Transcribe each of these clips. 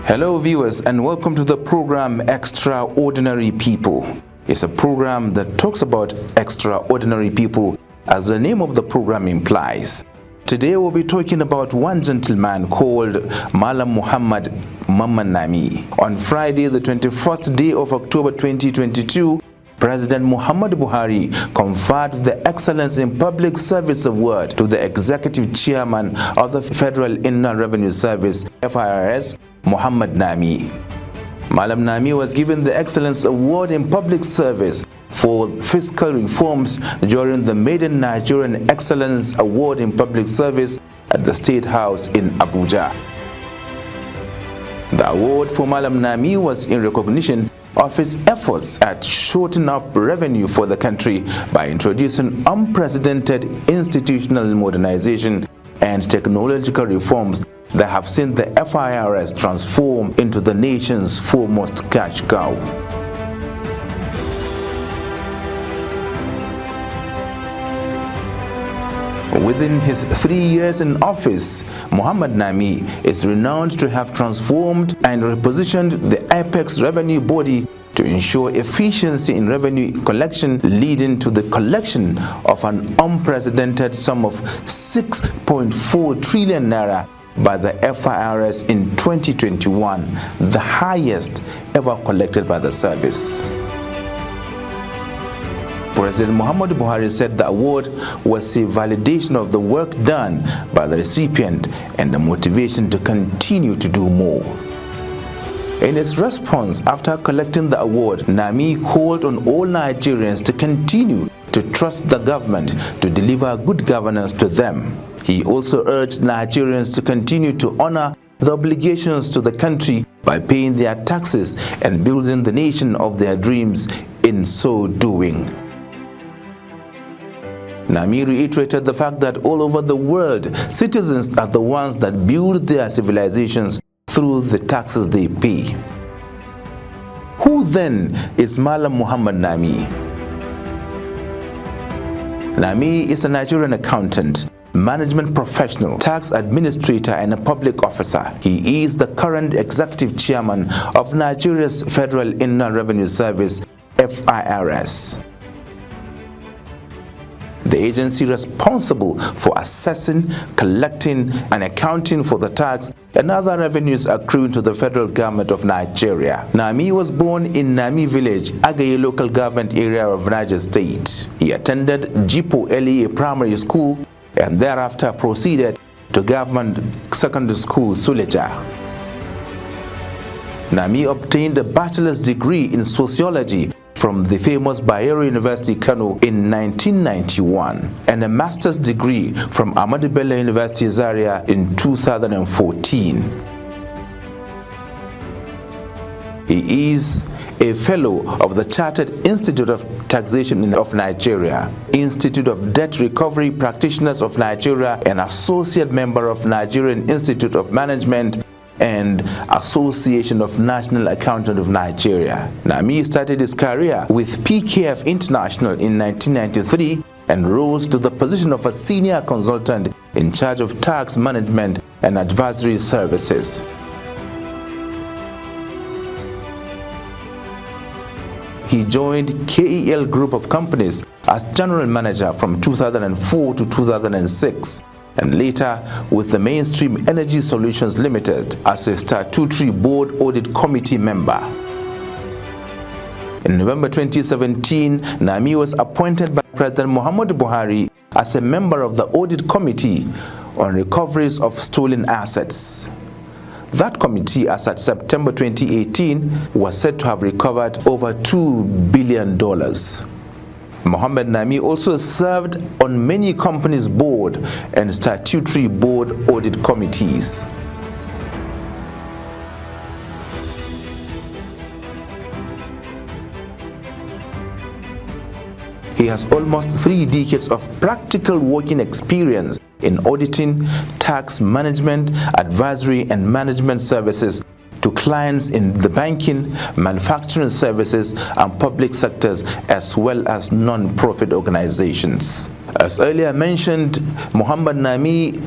Hello viewers, and welcome to the program Extraordinary People. It's a program that talks about extraordinary people, as the name of the program implies. Today we'll be talking about one gentleman called Malam Muhammad Nami. On Friday, the 21st day of October 2022, President Muhammadu Buhari conferred the Excellence in Public Service Award to the Executive Chairman of the Federal Inland Revenue Service, FIRS, Muhammad Nami. Malam Nami was given the Excellence Award in Public Service for fiscal reforms during the maiden Nigerian Excellence Award in Public Service at the State House in Abuja. The award for Malam Nami was in recognition of his efforts at shortening up revenue for the country by introducing unprecedented institutional modernization and technological reforms that have seen the FIRS transform into the nation's foremost cash cow. Within his 3 years in office, Muhammad Nami is renowned to have transformed and repositioned the apex revenue body to ensure efficiency in revenue collection, leading to the collection of an unprecedented sum of 6.4 trillion naira by the FIRS in 2021, the highest ever collected by the service. President Muhammadu Buhari said the award was a validation of the work done by the recipient and the motivation to continue to do more. In his response after collecting the award, Nami called on all Nigerians to continue to trust the government to deliver good governance to them. He also urged Nigerians to continue to honor the obligations to the country by paying their taxes and building the nation of their dreams in so doing. Nami reiterated the fact that all over the world, citizens are the ones that build their civilizations through the taxes they pay. Who then is Malam Muhammad Nami? Nami is a Nigerian accountant, management professional, tax administrator, and a public officer. He is the current executive chairman of Nigeria's Federal Inland Revenue Service, FIRS, the agency responsible for assessing, collecting, and accounting for the tax and other revenues accruing to the federal government of Nigeria. Nami was born in Nami village, Agaye local government area of Niger State. He attended Jipo LEA Primary School and thereafter proceeded to Government Secondary School, Suleja. Nami obtained a bachelor's degree in sociology from the famous Bayero University, Kano in 1991 and a master's degree from Ahmadu Bello University, Zaria in 2014. He is a fellow of the Chartered Institute of Taxation of Nigeria, Institute of Debt Recovery Practitioners of Nigeria, and associate member of Nigerian Institute of Management and Association of National Accountants of Nigeria. Nami started his career with PKF International in 1993 and rose to the position of a senior consultant in charge of tax management and advisory services. He joined KEL Group of Companies as general manager from 2004 to 2006. And later with the Mainstream Energy Solutions Limited as a statutory board audit committee member. In November 2017, Nami was appointed by President Muhammadu Buhari as a member of the audit committee on recoveries of stolen assets. That committee, as at September 2018, was said to have recovered over $2 billion. Muhammad Nami also served on many companies' board and statutory board audit committees. He has almost 3 decades of practical working experience in auditing, tax management, advisory, and management services to clients in the banking, manufacturing services, and public sectors, as well as non-profit organizations. As earlier mentioned, Muhammad Nami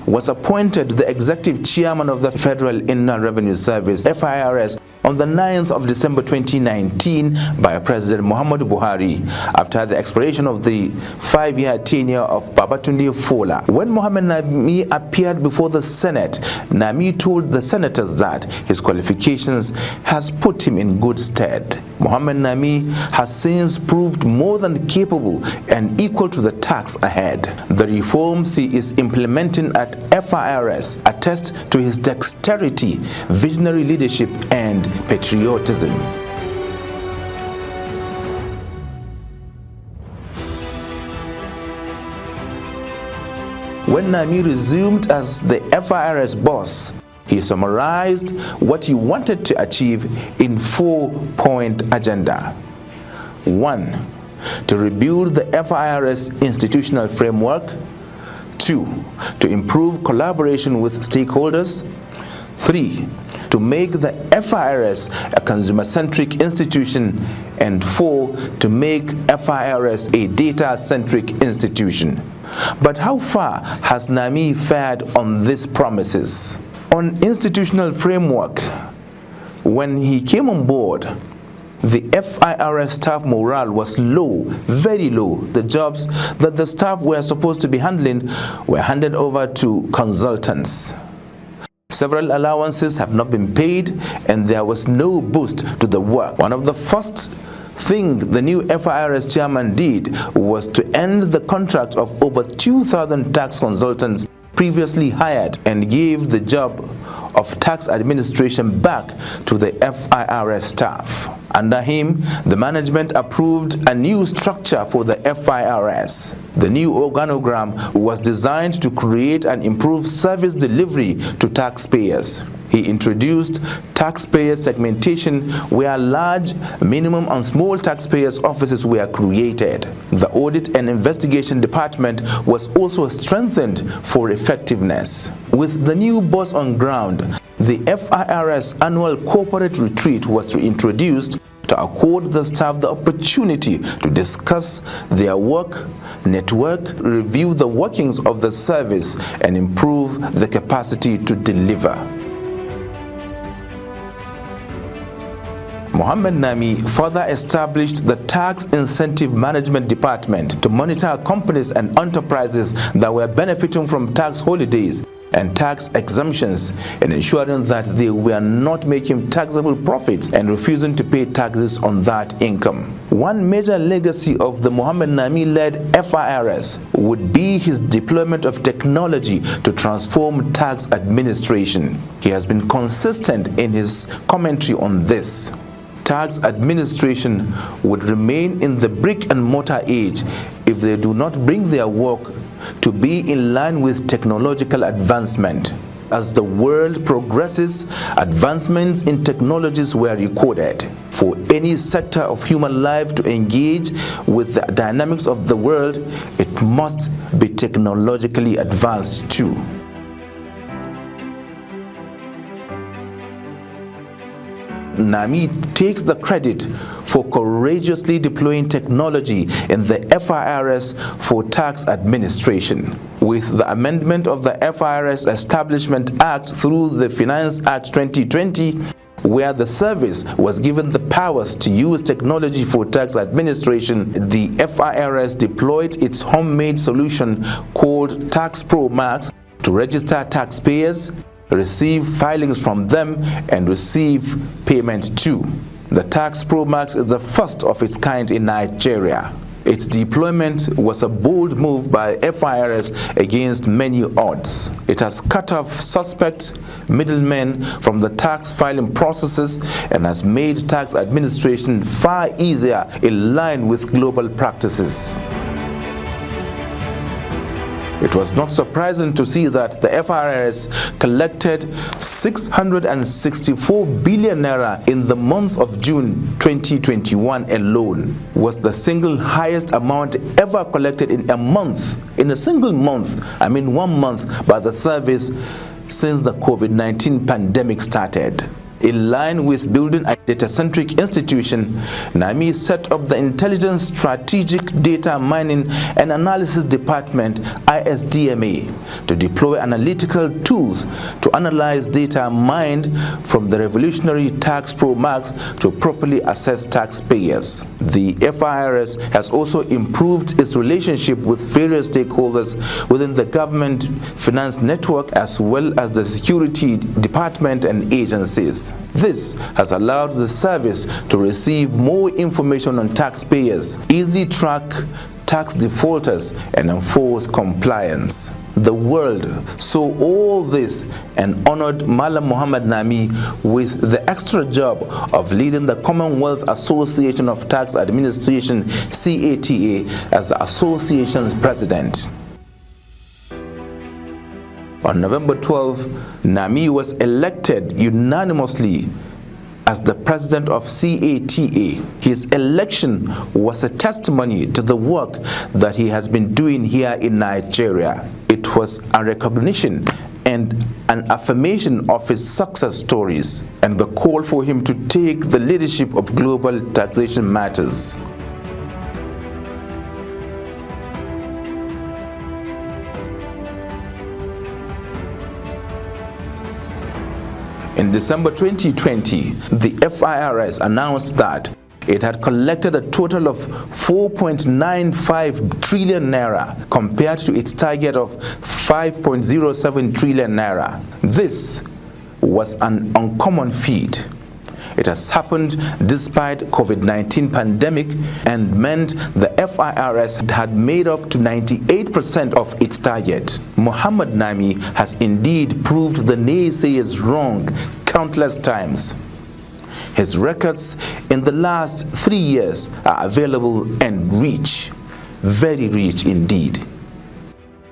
was appointed the executive chairman of the Federal Inland Revenue Service, FIRS, on the 9th of December 2019 by President Muhammadu Buhari after the expiration of the 5-year tenure of Babatunde Fola. When Mohammed Nami appeared before the Senate, Nami told the senators that his qualifications has put him in good stead. Mohammed Nami has since proved more than capable and equal to the task ahead. The reforms he is implementing at FIRS attest to his dexterity, visionary leadership, and patriotism. When Nami resumed as the FIRS boss, he summarized what he wanted to achieve in 4-point agenda. 1. To rebuild the FIRS institutional framework. 2. To improve collaboration with stakeholders. 3. To make the FIRS a consumer-centric institution. And 4. To make FIRS a data-centric institution. But how far has Nami fared on these promises? On institutional framework, when he came on board, the FIRS staff morale was low, very low. The jobs that the staff were supposed to be handling were handed over to consultants. Several allowances have not been paid, and there was no boost to the work. One of the first thing the new FIRS chairman did was to end the contract of over 2,000 tax consultants previously hired and gave the job of tax administration back to the FIRS staff. Under him, the management approved a new structure for the FIRS. The new organogram was designed to create and improve service delivery to taxpayers. He introduced taxpayer segmentation where large, minimum and small taxpayers' offices were created. The audit and investigation department was also strengthened for effectiveness. With the new boss on ground, the FIRS annual corporate retreat was reintroduced to accord the staff the opportunity to discuss their work, network, review the workings of the service, and improve the capacity to deliver. Mohammed Nami further established the Tax Incentive Management Department to monitor companies and enterprises that were benefiting from tax holidays and tax exemptions, and ensuring that they were not making taxable profits and refusing to pay taxes on that income. One major legacy of the Mohammed Nami-led FIRS would be his deployment of technology to transform tax administration. He has been consistent in his commentary on this. Tax administration would remain in the brick and mortar age if they do not bring their work to be in line with technological advancement. As the world progresses, advancements in technologies were recorded. For any sector of human life to engage with the dynamics of the world, it must be technologically advanced too. Nami takes the credit for courageously deploying technology in the FIRS for tax administration. With the amendment of the FIRS Establishment Act through the Finance Act 2020, where the service was given the powers to use technology for tax administration, the FIRS deployed its homemade solution called Tax Pro Max to register taxpayers, receive filings from them, and receive payment too. The Tax Pro Max is the first of its kind in Nigeria. Its deployment was a bold move by FIRS against many odds. It has cut off suspect middlemen from the tax filing processes and has made tax administration far easier in line with global practices. It was not surprising to see that the FIRS collected 664 billion naira in the month of June 2021 alone, was the single highest amount ever collected in a month, in a single month, 1 month, by the service since the COVID-19 pandemic started. In line with building a data-centric institution, Nami set up the Intelligence Strategic Data Mining and Analysis Department (ISDMA) to deploy analytical tools to analyze data mined from the revolutionary Tax Pro Max to properly assess taxpayers. The FIRS has also improved its relationship with various stakeholders within the government finance network as well as the security department and agencies. This has allowed the service to receive more information on taxpayers, easily track tax defaulters, and enforce compliance. The world saw all this and honored Malam Muhammad Nami with the extra job of leading the Commonwealth Association of Tax Administration (CATA) as the association's president. On November 12, Nami was elected unanimously as the president of CATA. His election was a testimony to the work that he has been doing here in Nigeria. It was a recognition and an affirmation of his success stories and the call for him to take the leadership of global taxation matters. In December 2020, the FIRS announced that it had collected a total of 4.95 trillion naira compared to its target of 5.07 trillion naira. This was an uncommon feat. It has happened despite COVID-19 pandemic and meant the FIRS had made up to 98% of its target. Muhammad Nami has indeed proved the naysayers wrong countless times. His records in the last 3 years are available and rich, very rich indeed.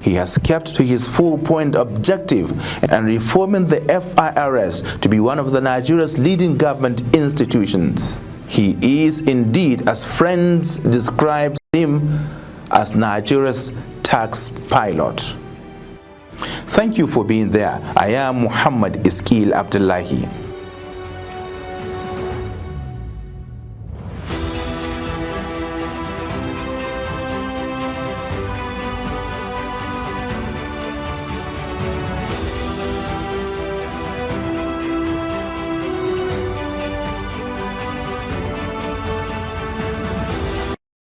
He has kept to his 4-point objective and reforming the FIRS to be one of the Nigeria's leading government institutions. He is indeed, as friends describe him, as Nigeria's tax pilot. Thank you for being there. I am Muhammad Iskil Abdullahi.